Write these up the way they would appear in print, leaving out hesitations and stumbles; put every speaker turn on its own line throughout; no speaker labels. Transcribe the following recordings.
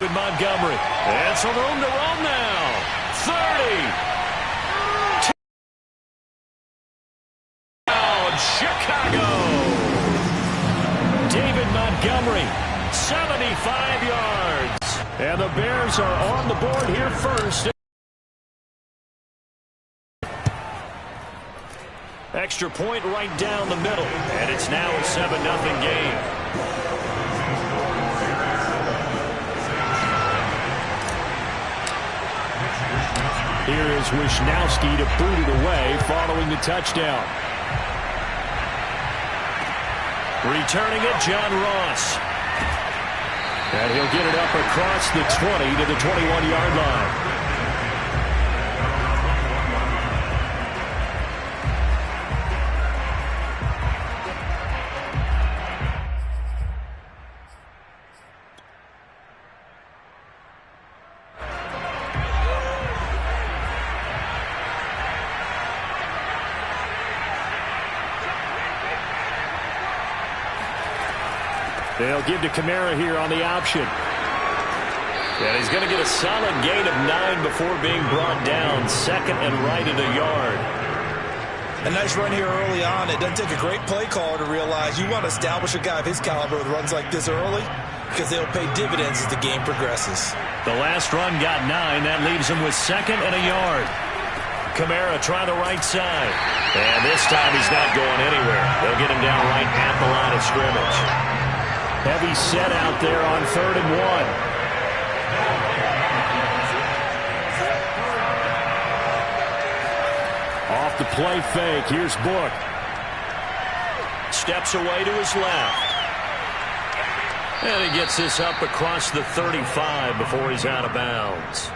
David Montgomery. And some room to roam now. 30. Chicago. David Montgomery, 75 yards. And the Bears are on the board here first. Extra point right down the middle. And it's now a 7-0 game. Here is Wisnowski to boot it away following the touchdown. Returning it, John Ross. And he'll get it up across the 20 to the 21-yard line. They'll give to Kamara here on the option. And he's going to get a solid gain of 9 before being brought down. Second and right at a yard.
A nice run here early on. It doesn't take a great play caller to realize you want to establish a guy of his caliber with runs like this early because they'll pay dividends as the game progresses.
The last run got 9. That leaves him with second and a yard. Kamara try the right side. And this time he's not going anywhere. They'll get him down right at the line of scrimmage. Heavy set out there on 3rd and 1. Off the play fake. Here's Book. Steps away to his left. And he gets this up across the 35 before he's out of bounds.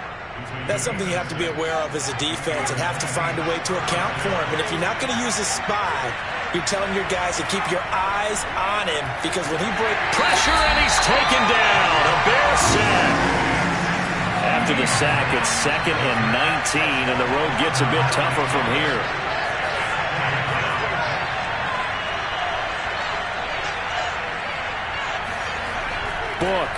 That's something you have to be aware of as a defense and have to find a way to account for him. And if you're not going to use a spy, you're telling your guys to keep your eyes on him because when he breaks
pressure and he's taken down. A Bear sack. After the sack, it's 2nd and 19, and the road gets a bit tougher from here. Book.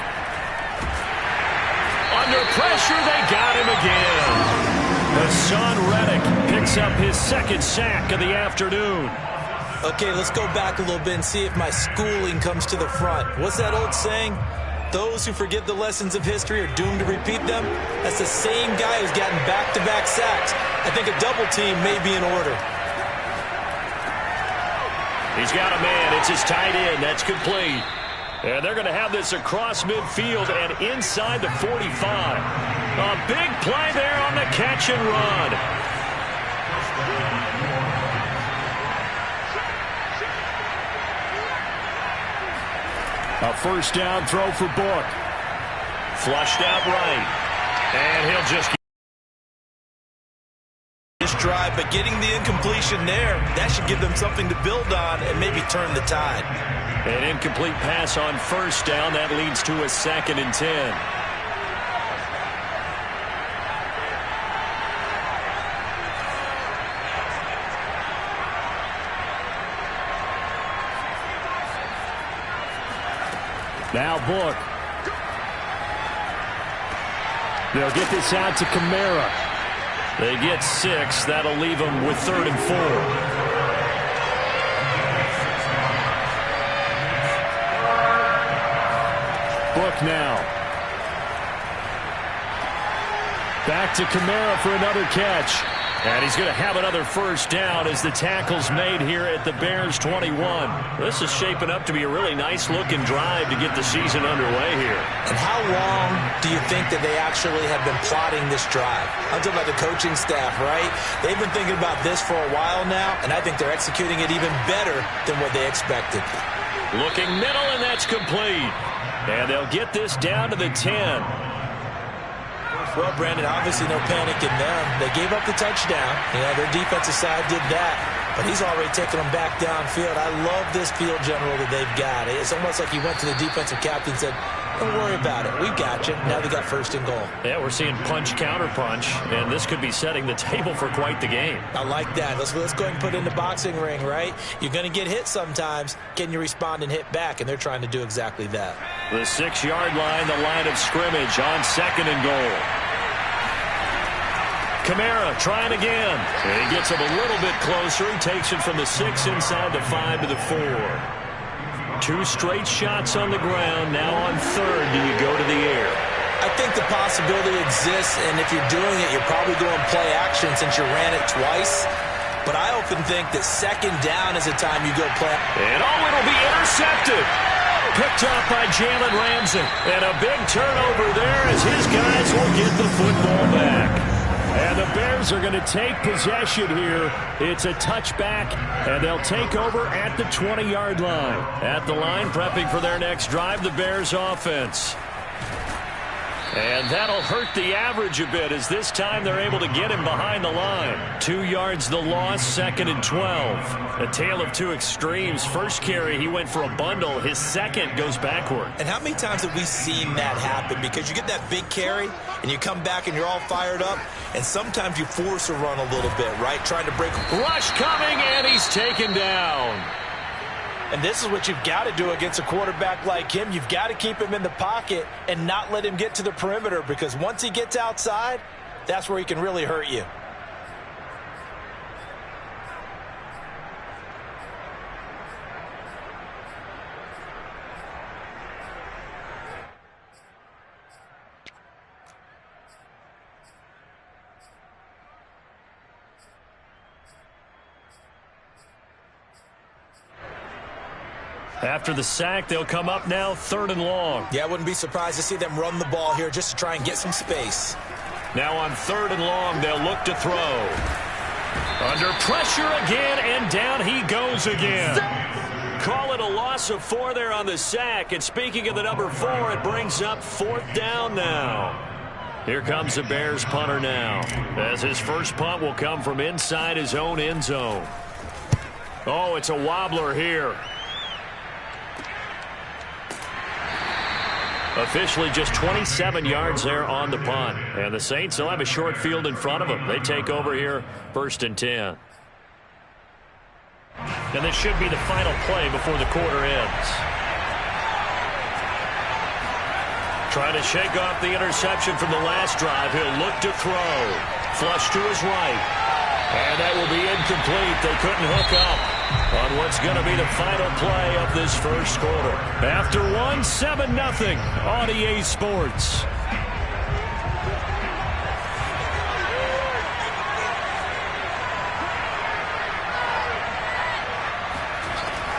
Under pressure, they got him again. Hassan Reddick picks up his 2nd sack of the afternoon.
Okay, let's go back a little bit and see if my schooling comes to the front. What's that old saying? Those who forget the lessons of history are doomed to repeat them. That's the same guy who's gotten back-to-back sacks. I think a double team may be in order.
He's got a man. It's his tight end. That's complete. And they're going to have this across midfield and inside the 45. A big play there on the catch and run. A first down throw for Book. Flushed out right. And he'll just
this drive, but getting the incompletion there, that should give them something to build on and maybe turn the tide.
An incomplete pass on first down. That leads to a 2nd and 10. Now Book. They'll get this out to Kamara. They get 6. That'll leave them with 3rd and 4. Book now. Back to Kamara for another catch. And he's going to have another first down as the tackle's made here at the Bears 21. This is shaping up to be a really nice-looking drive to get the season underway here.
And how long do you think that they actually have been plotting this drive? I'm talking about the coaching staff, right? They've been thinking about this for a while now, and I think they're executing it even better than what they expected.
Looking middle, and that's complete. And they'll get this down to the 10.
Well, Brandon, obviously no panic in them. They gave up the touchdown. Yeah, their defensive side did that. But he's already taken them back downfield. I love this field general that they've got. It's almost like he went to the defensive captain and said, don't worry about it. We got you. Now they got 1st and goal.
Yeah, we're seeing punch, counter punch, and this could be setting the table for quite the game.
I like that. Let's go ahead and put it in the boxing ring, right? You're going to get hit sometimes. Can you respond and hit back? And they're trying to do exactly that.
The 6-yard line, the line of scrimmage on 2nd and goal. Kamara trying again. He gets him a little bit closer. He takes it from the 6 inside the 5 to the 4. 2 straight shots on the ground. Now on 3rd, do you go to the air?
I think the possibility exists, and if you're doing it, you're probably going play action since you ran it twice. But I often think that 2nd down is the time you go play.
And it'll be intercepted. Picked up by Jalen Ramsey. And a big turnover there as his guys will get the football back. And the Bears are going to take possession here. It's a touchback, and they'll take over at the 20-yard line. At the line, prepping for their next drive, the Bears offense. And that'll hurt the average a bit as this time they're able to get him behind the line. 2 yards the loss, 2nd and 12. A tale of two extremes. First carry, he went for a bundle. His second goes backward.
And how many times have we seen that happen? Because you get that big carry, and you come back and you're all fired up, and sometimes you force a run a little bit, right? Trying to break.
Rush coming, and he's taken down.
And this is what you've got to do against a quarterback like him. You've got to keep him in the pocket and not let him get to the perimeter, because once he gets outside, that's where he can really hurt you.
After the sack, they'll come up now 3rd and long.
Yeah, I wouldn't be surprised to see them run the ball here just to try and get some space.
Now on 3rd and long, they'll look to throw. Under pressure again, and down he goes again. Call it a loss of 4 there on the sack. And speaking of the number 4, it brings up 4th down now. Here comes the Bears punter now, as his first punt will come from inside his own end zone. Oh, it's a wobbler here. Officially just 27 yards there on the punt. And the Saints will have a short field in front of them. They take over here, 1st and 10. And this should be the final play before the quarter ends. Trying to shake off the interception from the last drive. He'll look to throw. Flush to his right. And that will be incomplete. They couldn't hook up on what's going to be the final play of this first quarter. After 7-0 on EA Sports.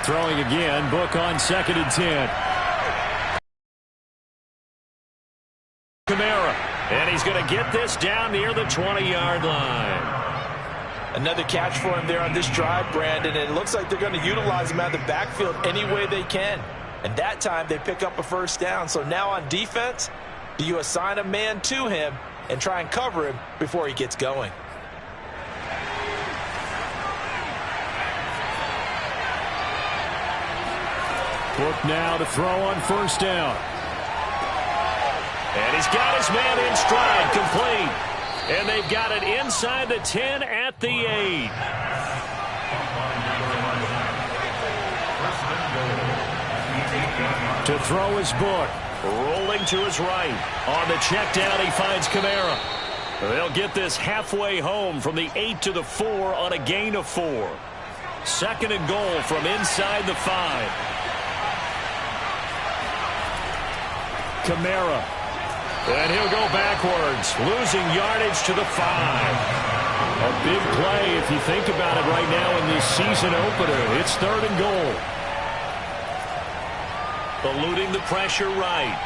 Throwing again, Book on 2nd and 10. Kamara, and he's going to get this down near the 20-yard line.
Another catch for him there on this drive, Brandon, and it looks like they're going to utilize him out of the backfield any way they can. And that time they pick up a 1st down. So now on defense, do you assign a man to him and try and cover him before he gets going?
Book now to throw on 1st down. And he's got his man in stride, complete. And they've got it inside the 10 at the 8. To throw his Book. Rolling to his right. On the check down, he finds Kamara. They'll get this halfway home from the 8 to the 4 on a gain of 4. 2nd and goal from inside the 5. Kamara. And he'll go backwards, losing yardage to the 5. A big play if you think about it right now in this season opener. It's 3rd and goal. Eluding the pressure right.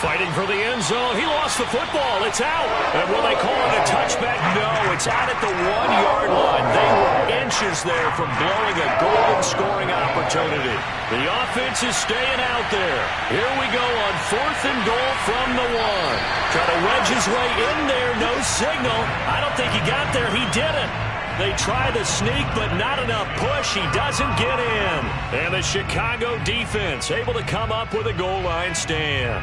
Fighting for the end zone. He lost the football. It's out. And will they call it a touchback? No, it's out at the 1-yard line. They were inches there from blowing a golden scoring opportunity. The offense is staying out there. Here we go on 4th and goal from the 1. Try to wedge his way in there. No signal. I don't think he got there. He didn't. They try to sneak, but not enough push. He doesn't get in. And the Chicago defense able to come up with a goal line stand.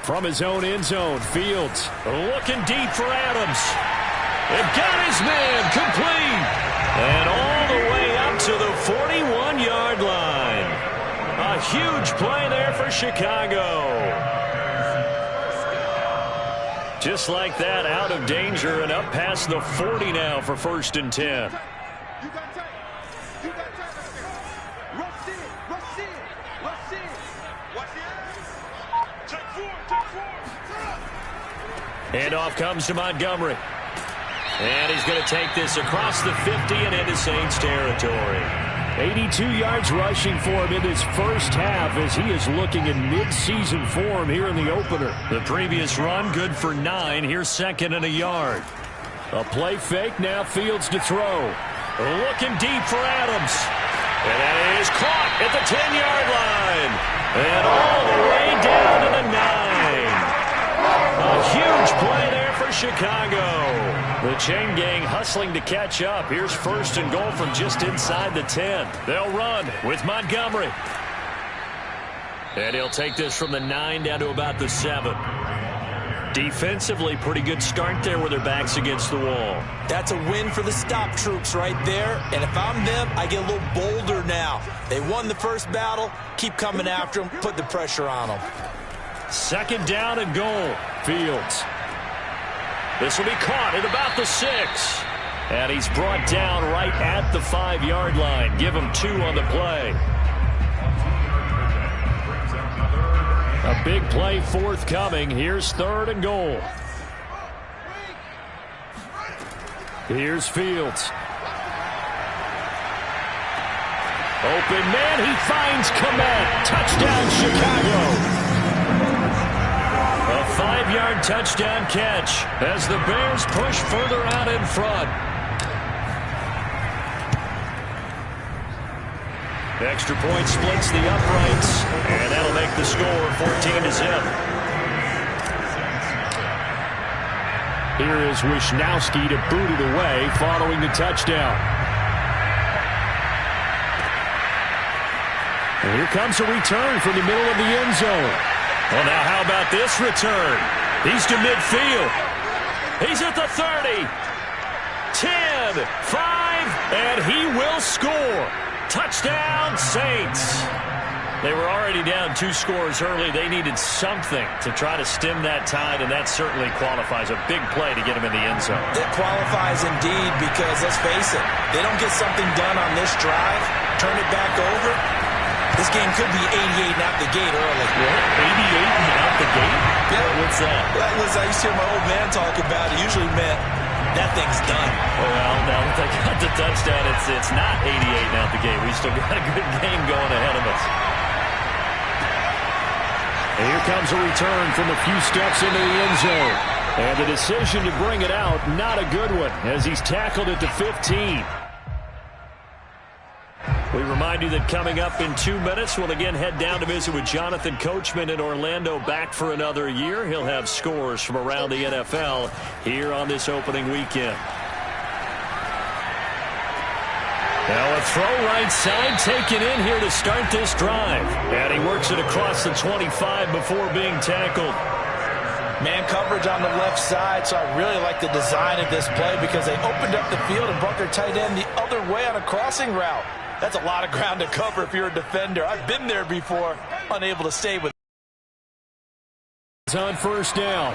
From his own end zone, Fields looking deep for Adams. And got his man complete. And all the way up to the 41-yard line. A huge play there for Chicago. Just like that, out of danger and up past the 40 now for 1st and 10. Handoff comes to Montgomery. And he's going to take this across the 50 and into Saints territory. 82 yards rushing for him in his first half as he is looking in mid-season form here in the opener. The previous run good for 9. Here's 2nd and a yard. A play fake, now Fields to throw. Looking deep for Adams. And that is caught at the 10-yard line. And all the way down to the 9. A huge play there for Chicago. The chain gang hustling to catch up. Here's 1st and goal from just inside the 10. They'll run with Montgomery. And he'll take this from the 9 down to about the 7. Defensively, pretty good start there with their backs against the wall.
That's a win for the stop troops right there. And if I'm them, I get a little bolder now. They won the first battle. Keep coming after them. Put the pressure on them.
2nd down and goal. Fields. This will be caught at about the 6. And he's brought down right at the 5-yard line. Give him 2 on the play. A big play forthcoming. Here's 3rd and goal. Here's Fields. Open man. He finds Komet. Touchdown, Chicago. A 5-yard touchdown catch as the Bears push further out in front. Extra point splits the uprights, and that'll make the score 14-0. Here is Wisnowski to boot it away following the touchdown. And here comes a return from the middle of the end zone. Well, now how about this return? He's to midfield. He's at the 30. 10, 5, and he will score. Touchdown, Saints. They were already down 2 scores early. They needed something to try to stem that tide, and that certainly qualifies. A big play to get him in the end zone.
It qualifies indeed because, let's face it, they don't get something done on this drive, turn it back over. This game could be 88 and out the gate early.
What? 88 and out the gate?
Yeah.
What's that?
That was, I used to hear my old man talk about it. Usually meant that thing's done.
Well, now that they got the touchdown, it's not 88 and out the gate. We still got a good game going ahead of us. And here comes a return from a few steps into the end zone. And the decision to bring it out, not a good one, as he's tackled at the 15. We remind you that coming up in 2 minutes, we'll again head down to visit with Jonathan Coachman in Orlando, back for another year. He'll have scores from around the NFL here on this opening weekend. Now a throw right side taken in here to start this drive. And he works it across the 25 before being tackled.
Man coverage on the left side, so I really like the design of this play because they opened up the field and brought their tight end the other way on a crossing route. That's a lot of ground to cover if you're a defender. I've been there before, unable to stay with.
It's on 1st down.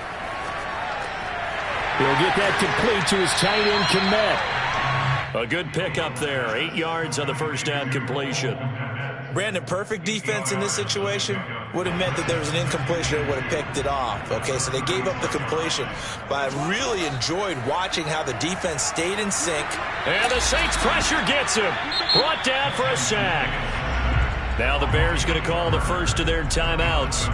He'll get that complete to his tight end, Komet. A good pickup there. 8 yards on the 1st down completion.
Brandon, perfect defense in this situation would have meant that there was an incompletion that would have picked it off. Okay, so they gave up the completion. But I really enjoyed watching how the defense stayed in sync.
And the Saints pressure gets him. Brought down for a sack. Now the Bears going to call the first of their timeouts,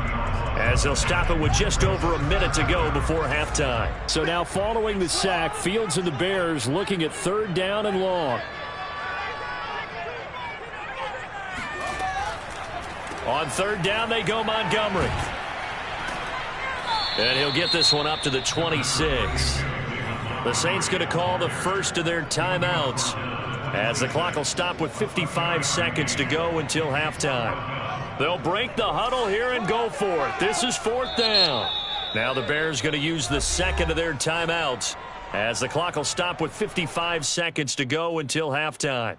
as they'll stop it with just over a minute to go before halftime. So now following the sack, Fields and the Bears looking at 3rd down and long. On 3rd down, they go Montgomery. And he'll get this one up to the 26. The Saints going to call the first of their timeouts, as the clock will stop with 55 seconds to go until halftime. They'll break the huddle here and go for it. This is 4th down. Now the Bears going to use the second of their timeouts as the clock will stop with 55 seconds to go until halftime.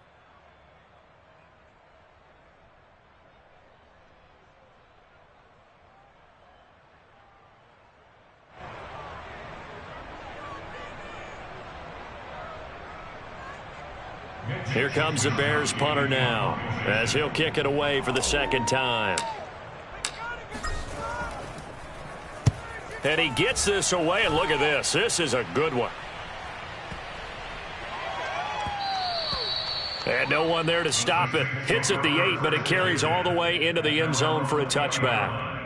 Here comes the Bears punter now, as he'll kick it away for the second time. And he gets this away, and look at this. This is a good one. And no one there to stop it. Hits at the 8, but it carries all the way into the end zone for a touchback.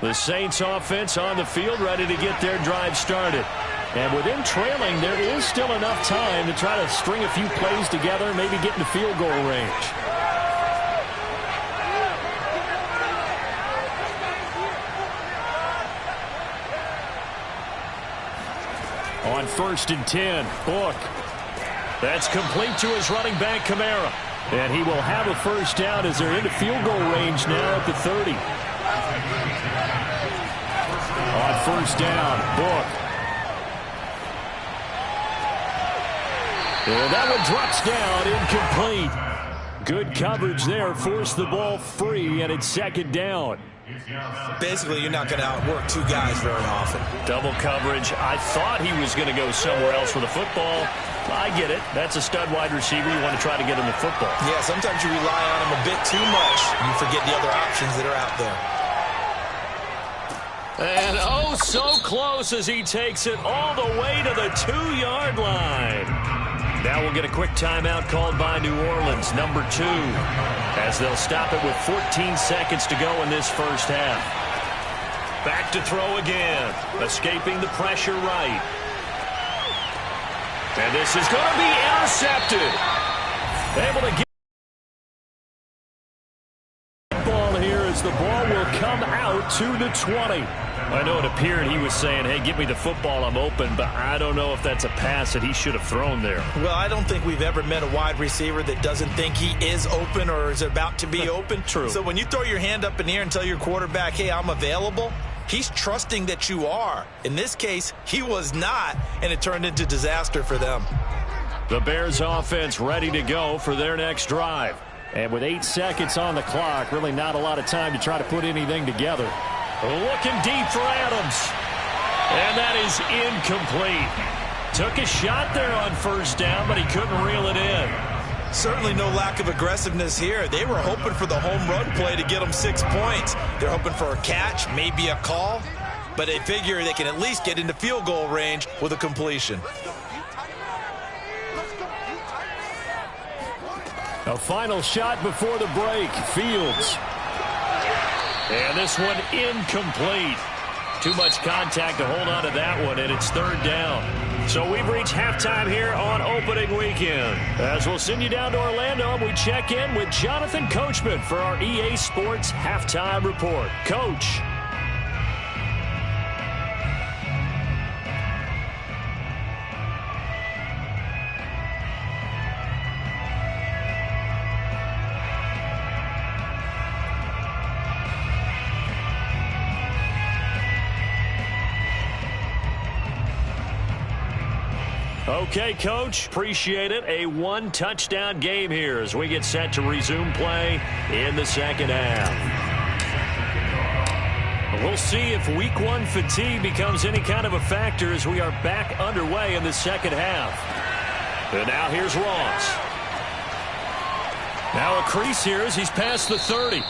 The Saints offense on the field, ready to get their drive started. And with them trailing, there is still enough time to try to string a few plays together, maybe get into field goal range. On 1st and 10, Book. That's complete to his running back, Kamara. And he will have a first down as they're into field goal range now at the 30. On 1st down, Book. And that one drops down, incomplete. Good coverage there, forced the ball free, and it's 2nd down.
Basically, you're not going to outwork two guys very often.
Double coverage. I thought he was going to go somewhere else with the football. I get it. That's a stud wide receiver. You want to try to get him the football.
Yeah, sometimes you rely on him a bit too much. You forget the other options that are out there.
And oh, so close as he takes it all the way to the 2-yard line. Now we'll get a quick timeout called by New Orleans, number 2, as they'll stop it with 14 seconds to go in this first half. Back to throw again, escaping the pressure right. And this is going to be intercepted. Able to get the ball here as the ball will come out to the 20. I know it appeared he was saying, hey, give me the football, I'm open, but I don't know if that's a pass that he should have thrown there.
Well, I don't think we've ever met a wide receiver that doesn't think he is open or is about to be open.
True.
So when you throw your hand up in the air and tell your quarterback, hey, I'm available, he's trusting that you are. In this case, he was not, and it turned into disaster for them.
The Bears offense ready to go for their next drive. And with 8 seconds on the clock, really not a lot of time to try to put anything together. Looking deep for Adams. And that is incomplete. Took a shot there on 1st down, but he couldn't reel it in.
Certainly no lack of aggressiveness here. They were hoping for the home run play to get them 6 points. They're hoping for a catch, maybe a call, but they figure they can at least get into field goal range with a completion.
A final shot before the break. Fields. And this one incomplete. Too much contact to hold on to that one, and it's 3rd down. So we've reached halftime here on opening weekend. As we'll send you down to Orlando, and we check in with Jonathan Coachman for our EA Sports Halftime Report. Coach. Okay, Coach, appreciate it. A 1-touchdown game here as we get set to resume play in the second half. We'll see if Week 1 fatigue becomes any kind of a factor as we are back underway in the second half. And now here's Ross. Now a crease here as he's past the 30.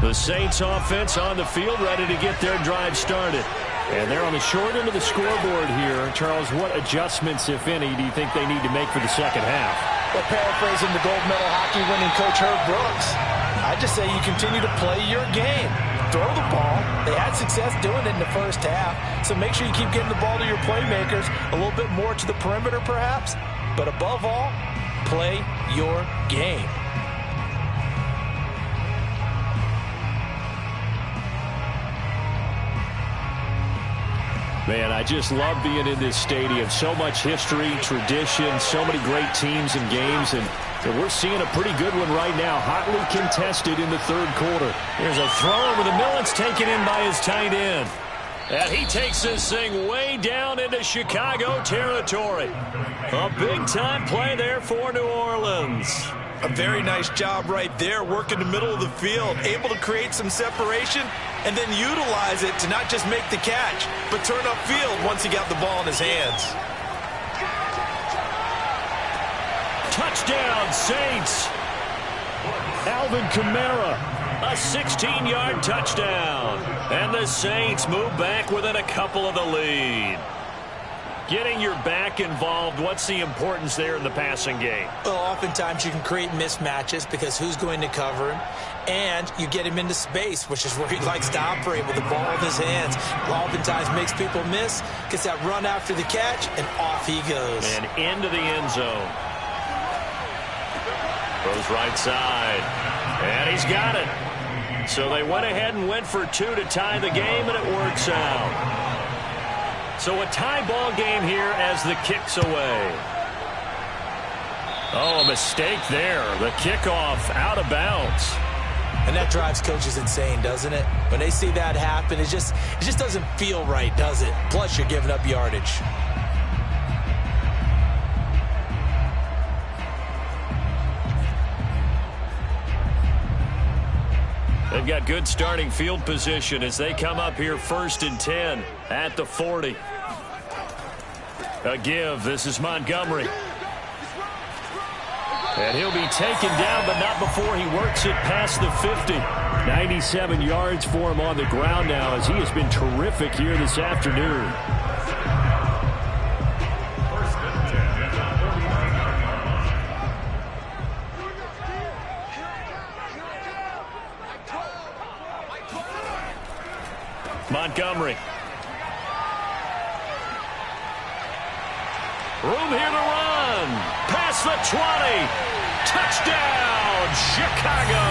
The Saints offense on the field ready to get their drive started. And they're on the short end of the scoreboard here. Charles, what adjustments, if any, do you think they need to make for the second half?
Well, paraphrasing the gold medal hockey winning coach Herb Brooks, I just say you continue to play your game. Throw the ball. They had success doing it in the first half, so make sure you keep getting the ball to your playmakers, a little bit more to the perimeter perhaps, but above all, play your game.
Man, I just love being in this stadium. So much history, tradition, so many great teams and games, and we're seeing a pretty good one right now. Hotly contested in the third quarter.
Here's a throw over the middle. It's taken in by his tight end.
And he takes this thing way down into Chicago territory. A big-time play there for New Orleans.
A very nice job right there, working the middle of the field, able to create some separation, and then utilize it to not just make the catch, but turn upfield once he got the ball in his hands.
Touchdown, Saints. Alvin Kamara, a 16-yard touchdown. And the Saints move back within a couple of the lead. Getting your back involved, what's the importance there in the passing game?
Well, oftentimes you can create mismatches because who's going to cover him? And you get him into space, which is where he likes to operate with the ball in his hands. Oftentimes makes people miss, gets that run after the catch, and off he goes.
And into the end zone. Goes right side. And he's got it. So they went ahead and went for two to tie the game, and it works out. So a tie ball game here as the kick's away. Oh, a mistake there. The kickoff out of bounds.
And that drives coaches insane, doesn't it? When they see that happen, it just doesn't feel right, does it? Plus, you're giving up yardage.
They've got good starting field position as they come up here 1st and 10 at the 40. A give. This is Montgomery. And he'll be taken down, but not before he works it past the 50. 97 yards for him on the ground now as he has been terrific here this afternoon. Montgomery. Room here to run. Past the 20. Touchdown, Chicago.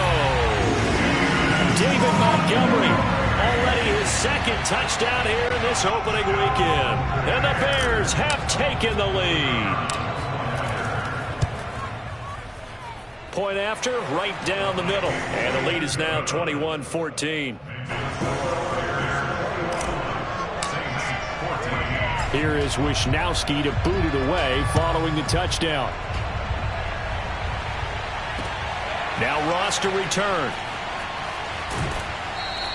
David Montgomery. Already his second touchdown here in this opening weekend. And the Bears have taken the lead. Point after, right down the middle. And the lead is now 21-14. Here is Wisnowski to boot it away following the touchdown. Now Ross to return.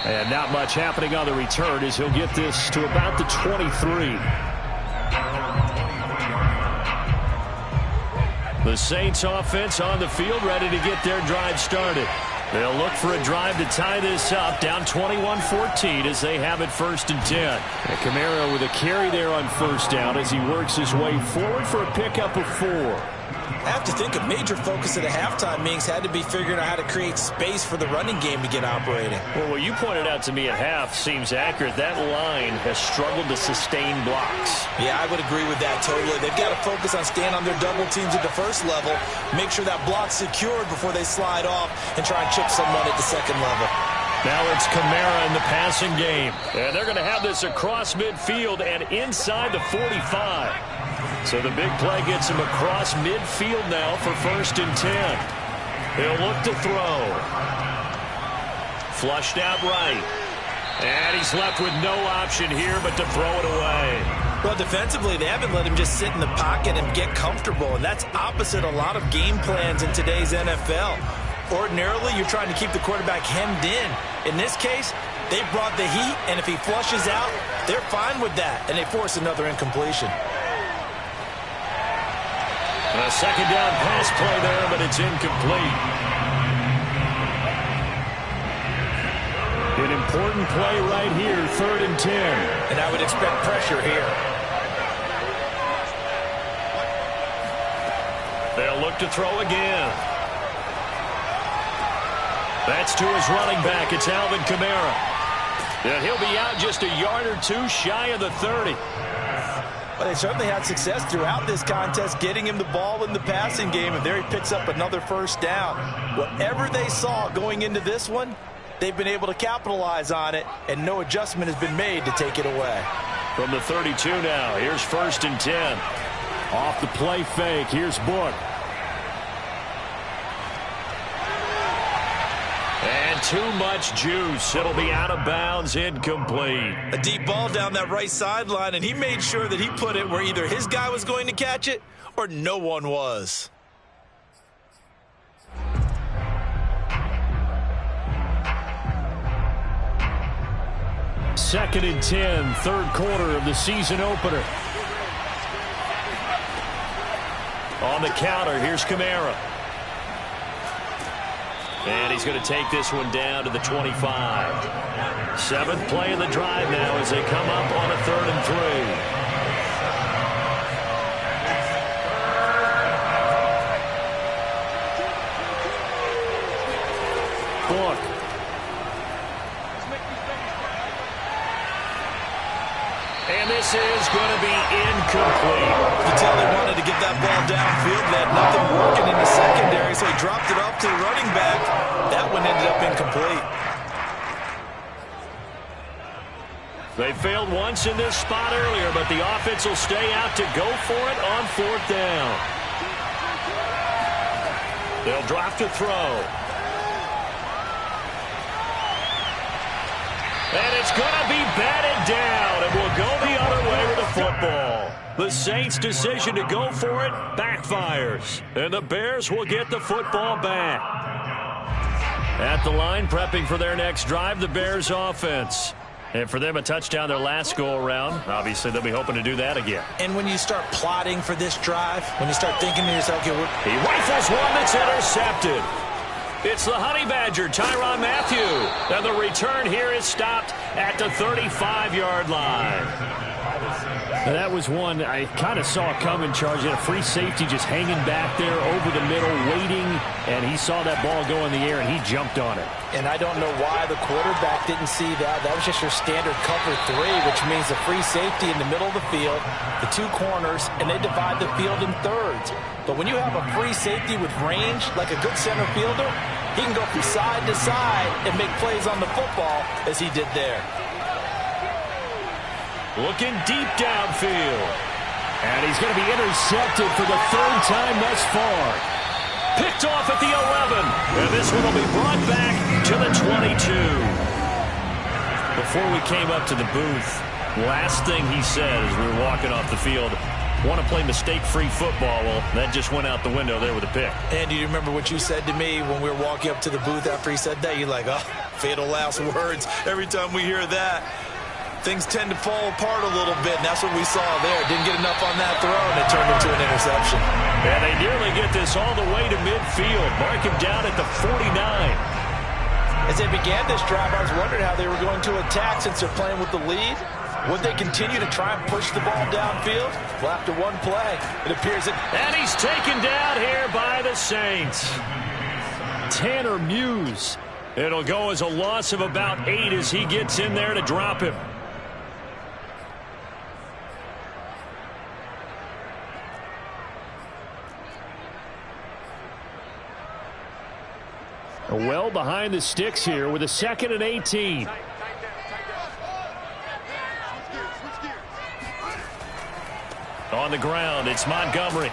And not much happening on the return as he'll get this to about the 23. The Saints offense on the field ready to get their drive started. They'll look for a drive to tie this up, down 21-14 as they have it 1st and 10. And Kamara with a carry there on 1st down as he works his way forward for a pickup of 4.
I have to think a major focus of the halftime meetings had to be figuring out how to create space for the running game to get operating.
Well, what you pointed out to me at half seems accurate. That line has struggled to sustain blocks.
Yeah, I would agree with that totally. They've got to focus on staying on their double teams at the first level, make sure that block's secured before they slide off and try and chip someone at the second level.
Now it's Kamara in the passing game. And they're going to have this across midfield and inside the 45. So the big play gets him across midfield now for 1st and 10. He'll look to throw. Flushed out right. And he's left with no option here but to throw it away.
Well, defensively, they haven't let him just sit in the pocket and get comfortable, and that's opposite a lot of game plans in today's NFL. Ordinarily, you're trying to keep the quarterback hemmed in. In this case, they brought the heat, and if he flushes out, they're fine with that, and they force another incompletion.
A second down pass play there, but it's incomplete. An important play right here, 3rd and 10.
And I would expect pressure here.
They'll look to throw again. That's to his running back. It's Alvin Kamara. And he'll be out just a yard or two shy of the 30.
Well, they certainly had success throughout this contest getting him the ball in the passing game, and there he picks up another 1st down. Whatever they saw going into this one, they've been able to capitalize on it, and no adjustment has been made to take it away.
From the 32 now, here's 1st and 10.
Off the play fake, here's Book.
And too much juice. It'll be out of bounds, incomplete.
A deep ball down that right sideline, and he made sure that he put it where either his guy was going to catch it or no one was.
Second and 10, third quarter of the season opener.
On the counter, here's Kamara. And he's going to take this one down to the 25. 7th play of the drive now as they come up on a 3rd and 3.
Book.
And this is going to be incomplete.
You can tell they wanted to get that ball downfield. They had nothing working in the secondary, so he dropped it off to the running back. That one ended up incomplete.
They failed once in this spot earlier, but the offense will stay out to go for it on 4th down. They'll drop to throw. And it's going to be batted down, and we'll go the other way with the football. The Saints' decision to go for it backfires, and the Bears will get the football back. At the line, prepping for their next drive, the Bears offense. And for them, a touchdown their last go-around. Obviously, they'll be hoping to do that again.
And when you start plotting for this drive, when you start thinking to yourself, okay,
he rifles one that's intercepted. It's the Honey Badger, Tyrann Mathieu. And the return here is stopped at the 35-yard line.
That was one I kind of saw coming, Charge. He had a free safety just hanging back there over the middle, waiting, and he saw that ball go in the air, and he jumped on it.
And I don't know why the quarterback didn't see that. That was just your standard cover 3, which means the free safety in the middle of the field, the 2 corners, and they divide the field in thirds. But when you have a free safety with range, like a good center fielder, he can go from side to side and make plays on the football as he did there.
Looking deep downfield.
And he's going to be intercepted for the 3rd time thus far.
Picked off at the 11. And this one will be brought back to the 22. Before we came up to the booth, last thing he said as we were walking off the field, want to play mistake-free football. Well, that just went out the window there with a pick.
And do you remember what you said to me when we were walking up to the booth after he said that? You're like, oh, fatal last words. Every time we hear that, things tend to fall apart a little bit, and that's what we saw there. Didn't get enough on that throw, and it turned into an interception.
And they nearly get this all the way to midfield. Mark him down at the 49.
As they began this drive, I was wondering how they were going to attack since they're playing with the lead. Would they continue to try and push the ball downfield? Well, after one play, it appears that...
And he's taken down here by the Saints.
Tanner Muse.
It'll go as a loss of about 8 as he gets in there to drop him.
Well behind the sticks here with a 2nd and 18.
On the ground, it's Montgomery.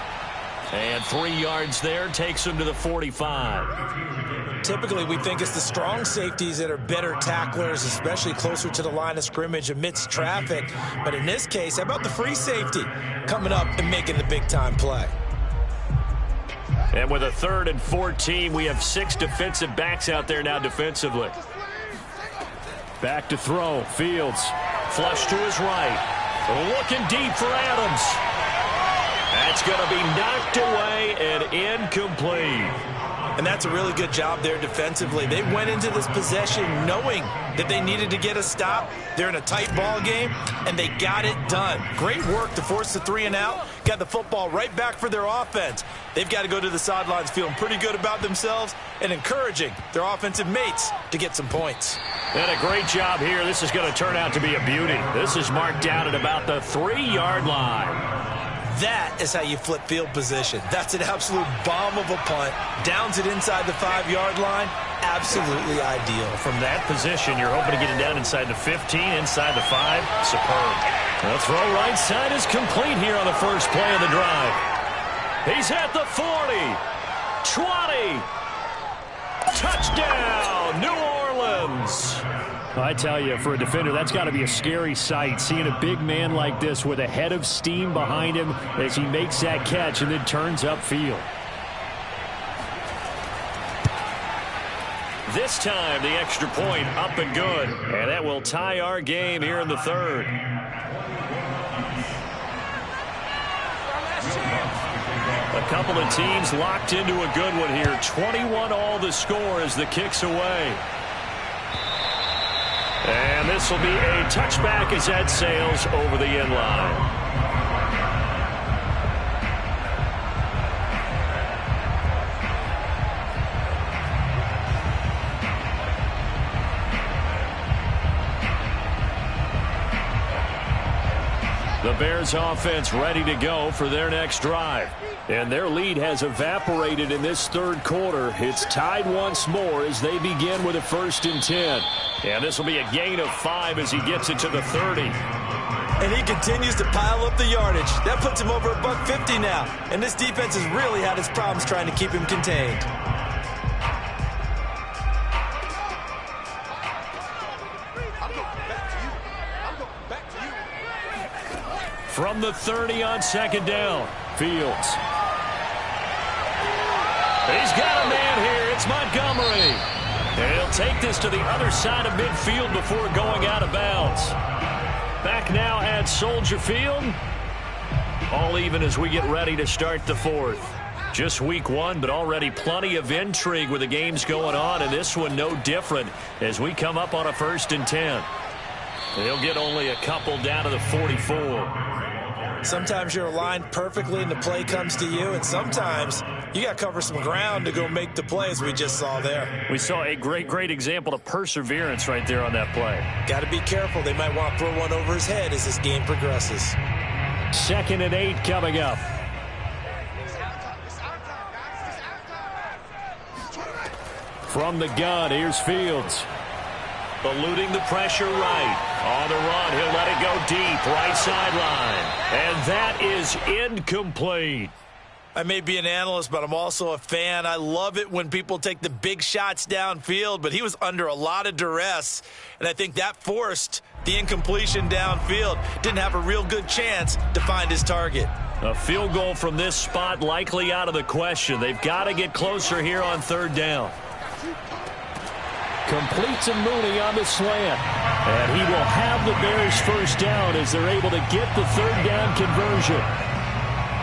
And 3 yards there takes him to the 45.
Typically, we think it's the strong safeties that are better tacklers, especially closer to the line of scrimmage amidst traffic. But in this case, how about the free safety coming up and making the big-time play?
And with a 3rd and 14, we have 6 defensive backs out there now defensively.
Back to throw, Fields.
Flush to his right. Looking deep for Adams. That's going to be knocked away and incomplete.
And that's a really good job there defensively. They went into this possession knowing that they needed to get a stop. They're in a tight ball game, and they got it done. Great work to force the 3 and out. Got the football right back for their offense. They've got to go to the sidelines feeling pretty good about themselves and encouraging their offensive mates to get some points.
And a great job here. This is going to turn out to be a beauty. This is marked down at about the 3-yard line.
That is how you flip field position. That's an absolute bomb of a punt. Downs it inside the 5-yard line. absolutely ideal.
From that position, you're hoping to get it down inside the 15, inside the 5. Superb. The throw right side is complete here on the first play of the drive. He's at the 40, 20. Touchdown, New Orleans.
I tell you, for a defender, that's got to be a scary sight, seeing a big man like this with a head of steam behind him as he makes that catch and then turns upfield.
This time, the extra point up and good. And that will tie our game here in the third. A couple of teams locked into a good one here. 21 all the score as the kick's away. And this will be a touchback as that sails over the end line. The Bears offense ready to go for their next drive. And their lead has evaporated in this third quarter. It's tied once more as they begin with a 1st and 10. And this will be a gain of 5 as he gets it to the 30.
And he continues to pile up the yardage. That puts him over $150 now. And this defense has really had its problems trying to keep him contained.
From the 30 on 2nd down, Fields. He's got a man here. It's Montgomery. And he'll take this to the other side of midfield before going out of bounds. Back now at Soldier Field. All even as we get ready to start the 4th. Just week 1, but already plenty of intrigue with the games going on, and this one no different as we come up on a 1st and 10. They'll get only a couple down to the 44.
Sometimes you're aligned perfectly and the play comes to you, and sometimes you got to cover some ground to go make the plays we just saw there.
We saw a great example of perseverance right there on that play.
Got to be careful. They might want to throw one over his head as this game progresses.
2nd and 8 coming up. From the gun, here's Fields.
Eluding the pressure right. On the run, he'll let it go deep, right sideline. And that is incomplete.
I may be an analyst, but I'm also a fan. I love it when people take the big shots downfield, but he was under a lot of duress, and I think that forced the incompletion downfield. Didn't have a real good chance to find his target.
A field goal from this spot likely out of the question. They've got to get closer here on 3rd down.
Complete to Mooney on the slant. And he will have the Bears 1st down as they're able to get the 3rd down conversion.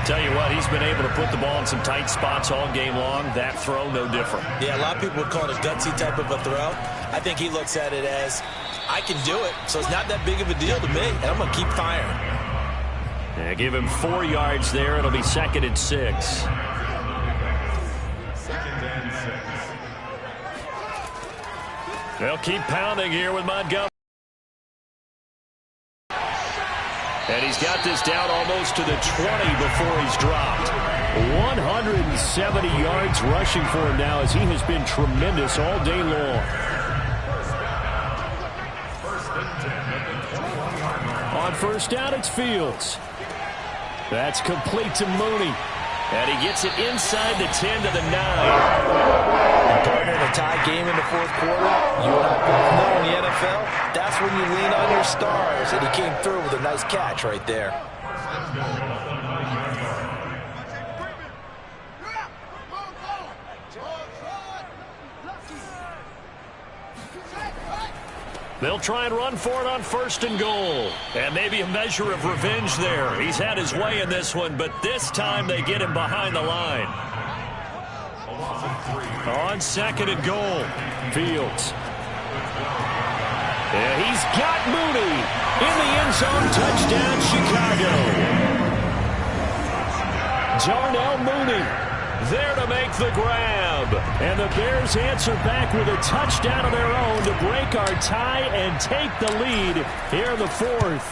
Tell you what, he's been able to put the ball in some tight spots all game long. That throw, no different.
Yeah, a lot of people would call it a gutsy type of a throw. I think he looks at it as, I can do it, so it's not that big of a deal to me, and I'm going to keep firing.
Yeah, give him 4 yards there. It'll be 2nd and 6. They'll keep pounding here with Montgomery. And he's got this down almost to the 20 before he's dropped.
170 yards rushing for him now as he has been tremendous all day long. On 1st down, it's Fields. That's complete to Mooney.
And he gets it inside the 10 to the 9.
And partner, in a tie game in the 4th quarter, you and I both know in the NFL, that's when you lean on your stars. And he came through with a nice catch right there.
They'll try and run for it on 1st and goal. And maybe a measure of revenge there. He's had his way in this one, but this time they get him behind the line. On 2nd and goal, Fields.
And he's got Mooney in the end zone. Touchdown, Chicago. Darnell Mooney there to make the grab. And the Bears answer back with a touchdown of their own to break our tie and take the lead here in the 4th.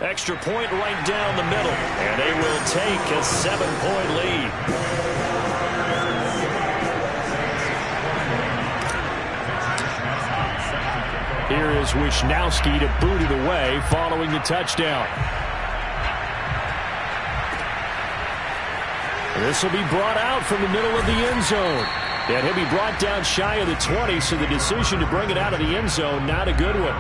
Extra point right down the middle. And they will take a 7-point lead.
Here is Wisnowski to boot it away following the touchdown. This will be brought out from the middle of the end zone. And he'll be brought down shy of the 20, so the decision to bring it out of the end zone, not a good one.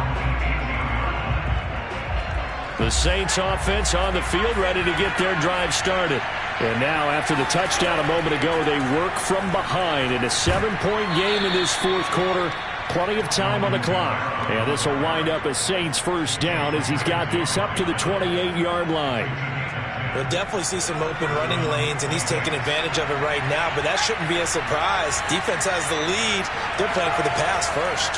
The Saints offense on the field, ready to get their drive started. And now, after the touchdown a moment ago, they work from behind in a 7-point game in this fourth quarter. Plenty of time on the clock. And this will wind up a Saints first down as he's got this up to the 28-yard line.
We'll definitely see some open running lanes, and he's taking advantage of it right now, but that shouldn't be a surprise. Defense has the lead. They're playing for the pass first.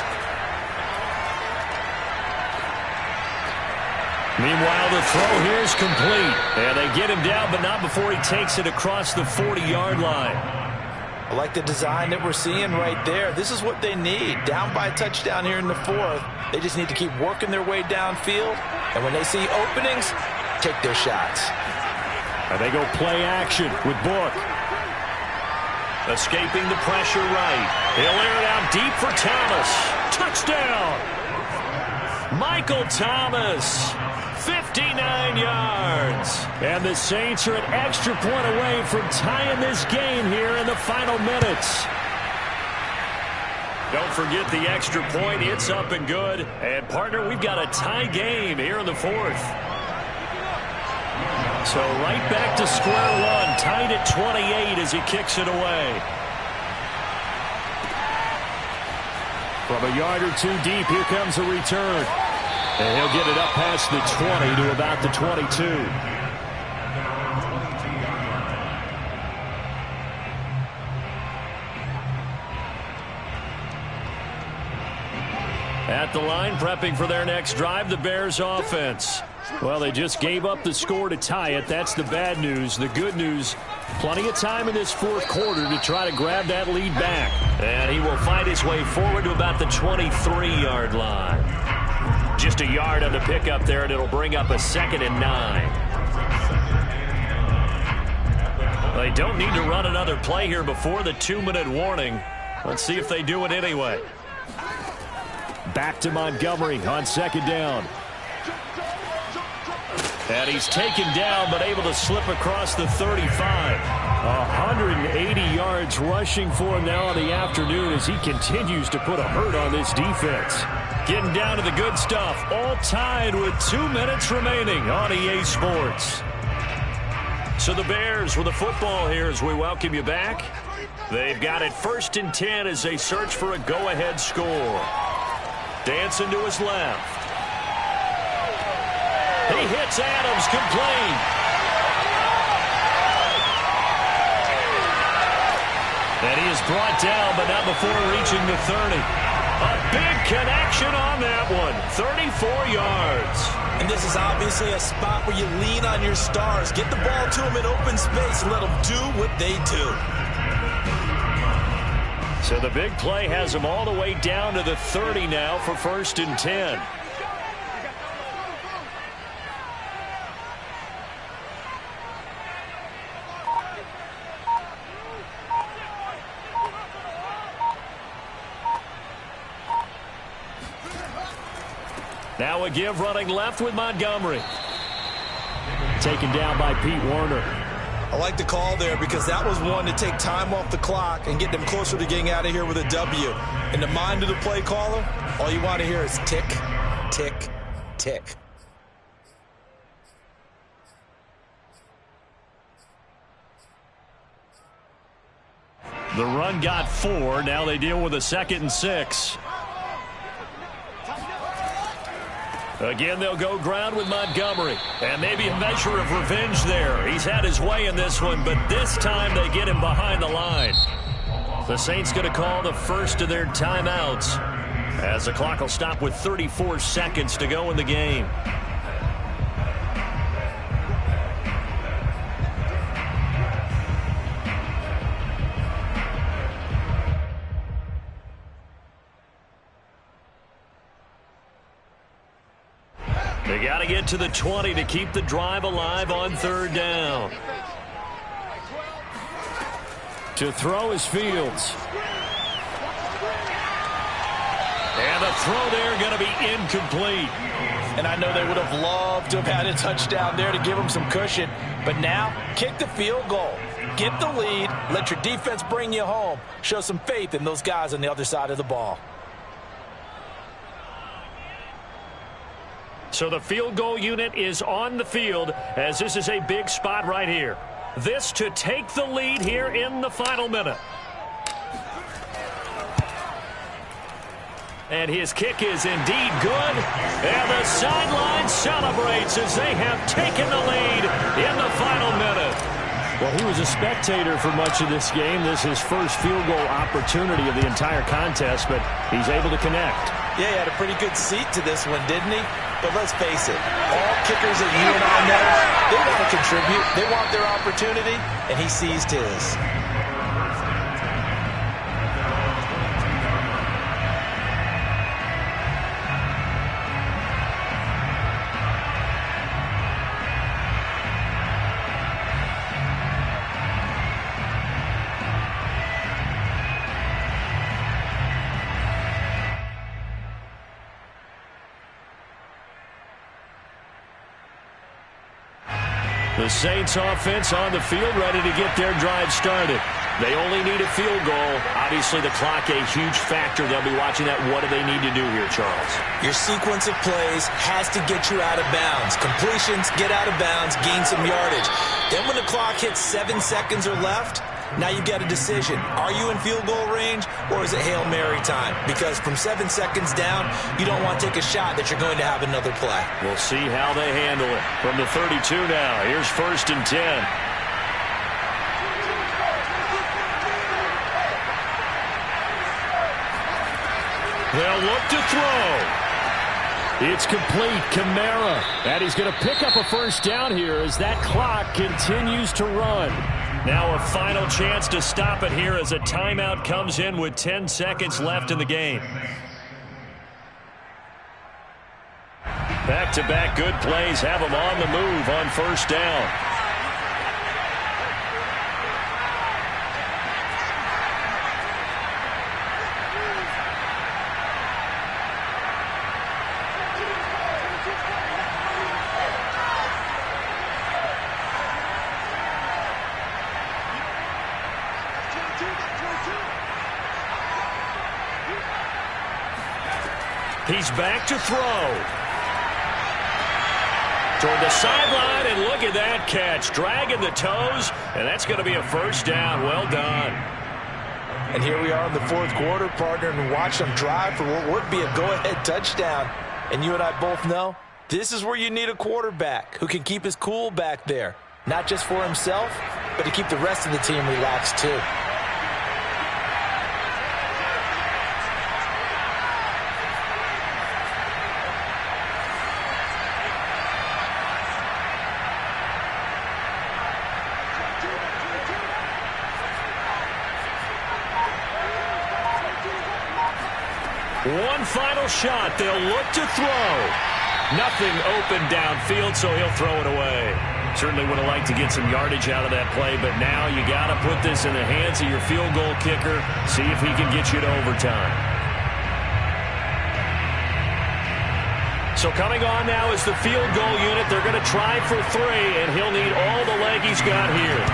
Meanwhile, the throw here is complete. And they get him down, but not before he takes it across the 40-yard line.
I like the design that we're seeing right there. This is what they need. Down by a touchdown here in the fourth. They just need to keep working their way downfield. And when they see openings, take their shots.
And they go play action with Book.
Escaping the pressure right. He'll air it out deep for Thomas. Touchdown! Michael Thomas, 59 yards.
And the Saints are an extra point away from tying this game here in the final minutes.
Don't forget the extra point. It's up and good. And, partner, we've got a tie game here in the fourth.
So right back to square one, tied at 28 as he kicks it away. From a yard or two deep, here comes a return. And he'll get it up past the 20 to about the 22. At the line, prepping for their next drive, the Bears offense. Well, they just gave up the score to tie it. That's the bad news. The good news, plenty of time in this fourth quarter to try to grab that lead back.
And he will find his way forward to about the 23-yard line. Just a yard on the pickup there, and it'll bring up a 2nd and 9. They don't need to run another play here before the 2-minute warning. Let's see if they do it anyway.
Back to Montgomery on 2nd down. And he's taken down, but able to slip across the 35. 180 yards rushing for him now in the afternoon as he continues to put a hurt on this defense. Getting down to the good stuff. All tied with 2 minutes remaining on EA Sports. So the Bears with the football here as we welcome you back. They've got it 1st and 10 as they search for a go-ahead score. Dancing to his left. He hits Adams, complete. And he is brought down, but not before reaching the 30. A big connection on that one. 34 yards.
And this is obviously a spot where you lean on your stars. Get the ball to them in open space and let them do what they do.
So the big play has them all the way down to the 30 now for 1st and 10. Now a give running left with Montgomery. Taken down by Pete Werner.
I like the call there because that was one to take time off the clock and get them closer to getting out of here with a W. In the mind of the play caller, all you want to hear is tick, tick, tick.
The run got 4. Now they deal with a 2nd and 6. Again, they'll go ground with Montgomery. And maybe a measure of revenge there. He's had his way in this one, but this time they get him behind the line. The Saints going to call the first of their timeouts as the clock will stop with 34 seconds to go in the game. They got to get to the 20 to keep the drive alive on 3rd down. To throw is Fields. And the throw there going to be incomplete.
And I know they would have loved to have had a touchdown there to give them some cushion. But now, kick the field goal. Get the lead. Let your defense bring you home. Show some faith in those guys on the other side of the ball.
So the field goal unit is on the field as this is a big spot right here. This to take the lead here in the final minute. And his kick is indeed good. And the sideline celebrates as they have taken the lead in the final minute.
Well, he was a spectator for much of this game. This is his first field goal opportunity of the entire contest, but he's able to connect.
Yeah, he had a pretty good seat to this one, didn't he? But let's face it, all kickers that you and I know, they want to contribute. They want their opportunity, and he seized his.
The Saints offense on the field ready to get their drive started. They only need a field goal. Obviously, the clock a huge factor. They'll be watching that. What do they need to do here, Charles?
Your sequence of plays has to get you out of bounds. Completions, get out of bounds, gain some yardage. Then when the clock hits 7 seconds or left, now you've got a decision. Are you in field goal range or is it Hail Mary time? Because from 7 seconds down, you don't want to take a shot that you're going to have another play.
We'll see how they handle it. From the 32 now, here's 1st and 10. They'll look to throw. It's complete. Kamara. And he's going to pick up a first down here as that clock continues to run. Now a final chance to stop it here as a timeout comes in with 10 seconds left in the game. Back-to-back good plays have them on the move on 1st down. He's back to throw. Toward the sideline, and look at that catch. Dragging the toes, and that's going to be a first down. Well done.
And here we are in the 4th quarter, partner, and watch them drive for what would be a go-ahead touchdown. And you and I both know this is where you need a quarterback who can keep his cool back there. Not just for himself, but to keep the rest of the team relaxed too.
One final shot. They'll look to throw. Nothing open downfield, so he'll throw it away. Certainly would have liked to get some yardage out of that play, but now you got to put this in the hands of your field goal kicker. See if he can get you to overtime. So coming on now is the field goal unit. They're going to try for 3, and he'll need all the leg he's got here.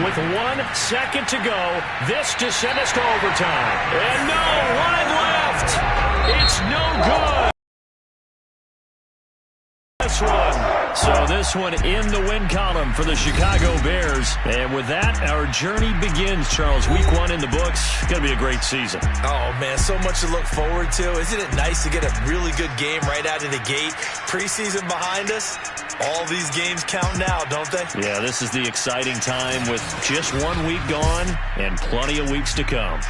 With 1 second to go, this to send us to overtime. And no, one left. It's no good. This one. So this one in the win column for the Chicago Bears. And with that, our journey begins, Charles. Week 1 in the books. Going to be a great season.
Oh, man, so much to look forward to. Isn't it nice to get a really good game right out of the gate? Preseason behind us. All these games count now, don't they?
Yeah, this is the exciting time with just 1 week gone and plenty of weeks to come.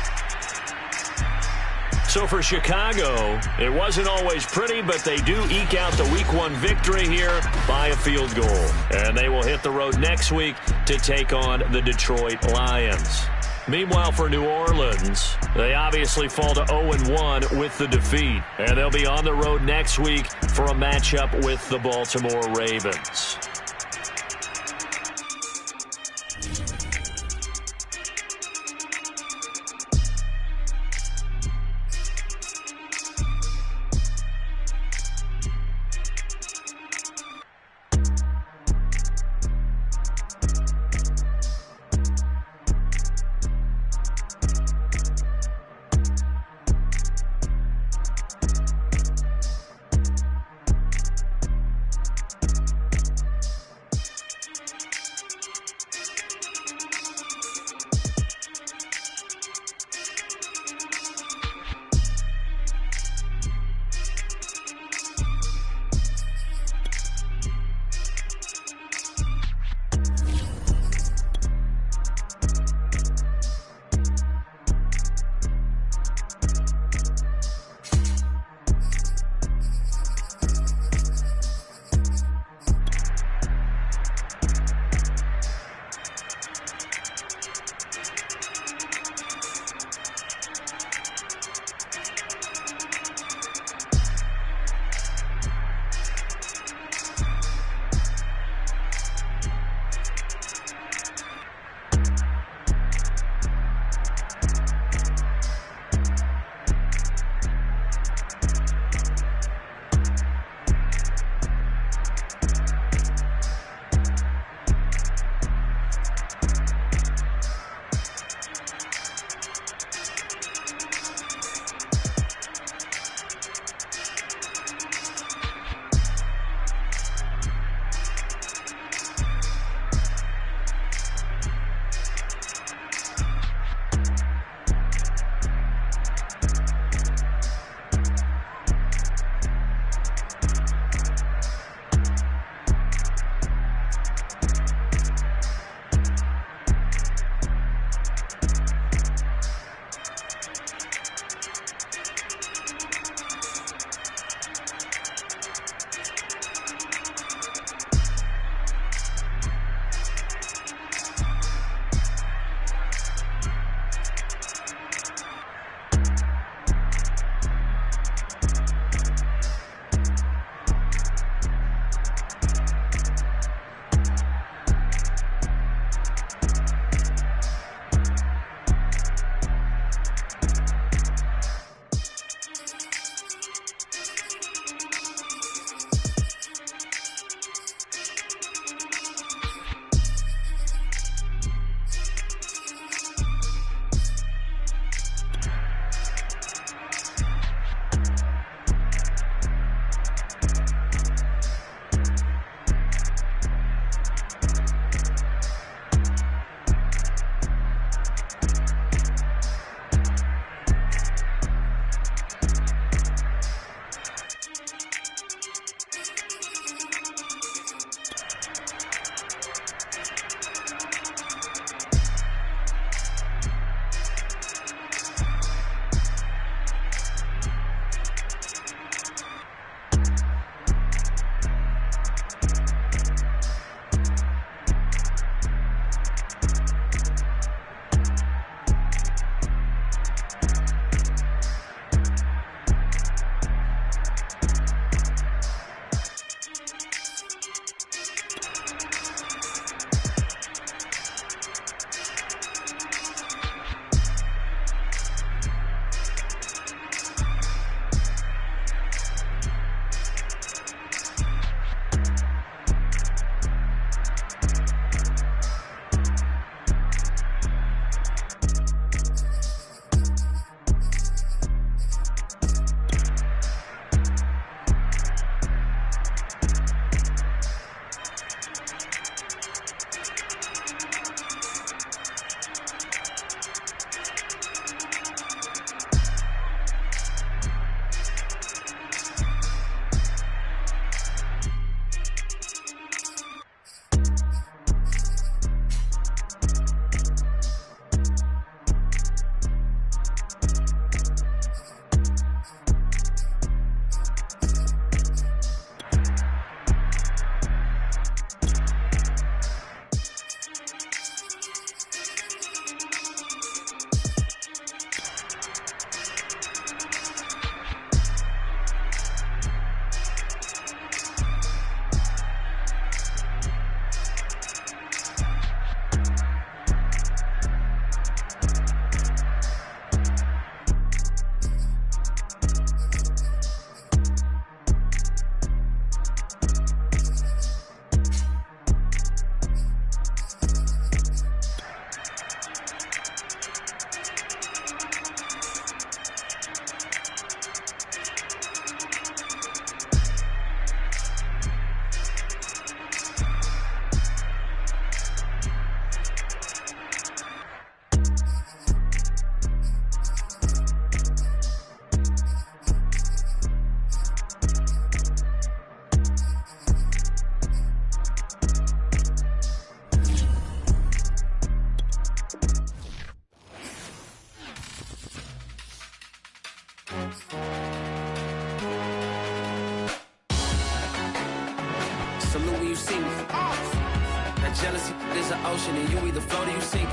So for Chicago, it wasn't always pretty, but they do eke out the Week 1 victory here by a field goal. And they will hit the road next week to take on the Detroit Lions. Meanwhile, for New Orleans, they obviously fall to 0-1 with the defeat. And they'll be on the road next week for a matchup with the Baltimore Ravens.
salute when you see me. That jealousy is an ocean, and you either float or you sink.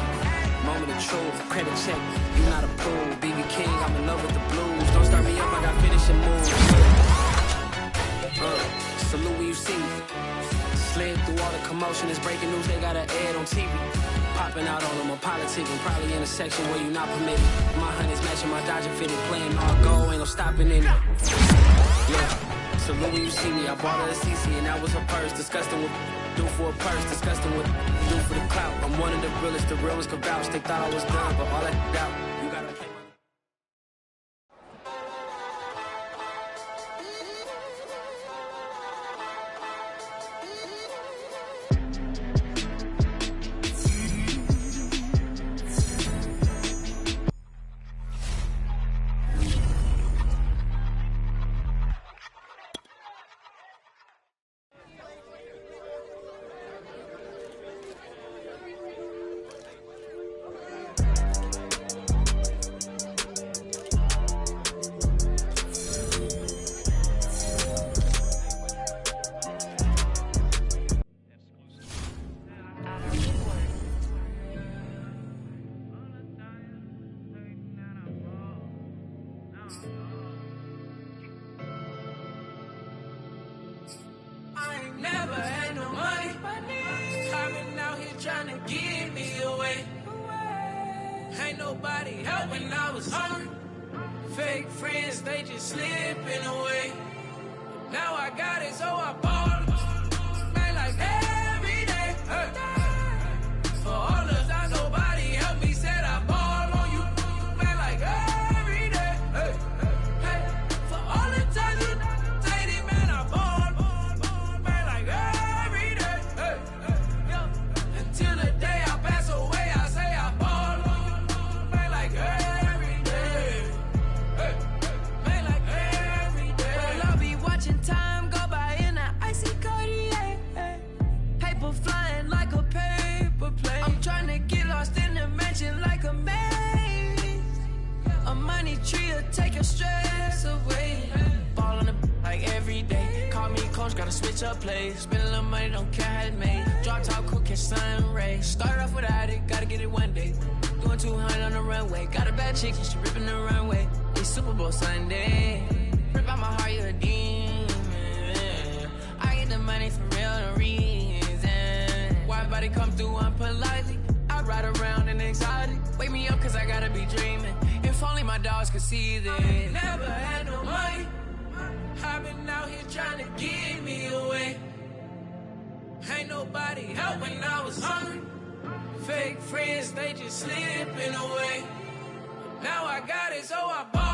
Moment of truth, credit check, you not approved. BB King, I'm in love with the blues. Don't start me up, I got finishing moves. Salute when you see me. Slid through all the commotion, it's breaking news, they got an ad on TV. Popping out on them, I'm politicking, probably in a section where you not permitted. My honey's matching my Dodger fitted, playing all go, ain't no stopping in it. Yeah, salute when you see me, I bought her a CC and that was her purse. Disgusting what do for a purse, disgusting what do for the clout. I'm one of the realest, the realest could vouch. They thought I was done, but all that doubt, you gotta play my...
Never had no money. I've been out here trying to give me away. Ain't nobody help when I was hungry. Fake friends, they just slipping away. Now I got it, so I bought it. Man, like every day. Hey. For all the time nobody helped me, said I ball on you. Man, like every day. Hey. Hey. For all the times you say it, man, I ball. Until the day I pass away, I say I ball on you, man, like every day. Man, like every day.
Well, I'll be watching time go by in an icy Cartier. Paper flying like a paper plane. I'm trying to get lost in the mansion like a maze. A money tree will take your stress away. Ball on the like every day. Call me coach, gotta switch up plays. Spend a little money, don't care how it made. Drop top, cool, catch sun rays. Start off without it, gotta get it one day. Doing 200 on the runway. Got a bad chick, and she ripping the runway. It's Super Bowl Sunday. Rip out my heart, you a demon. I get the money for real, no reason. Why everybody come through unpolitely? I ride around in exotic. Wake me up, cause I gotta be dreaming. If only my dogs could see this.
Never had no money. I've been out here trying to give me away. Ain't nobody help when I was hungry. Fake friends, they just slipping away. Now I got it, so I bought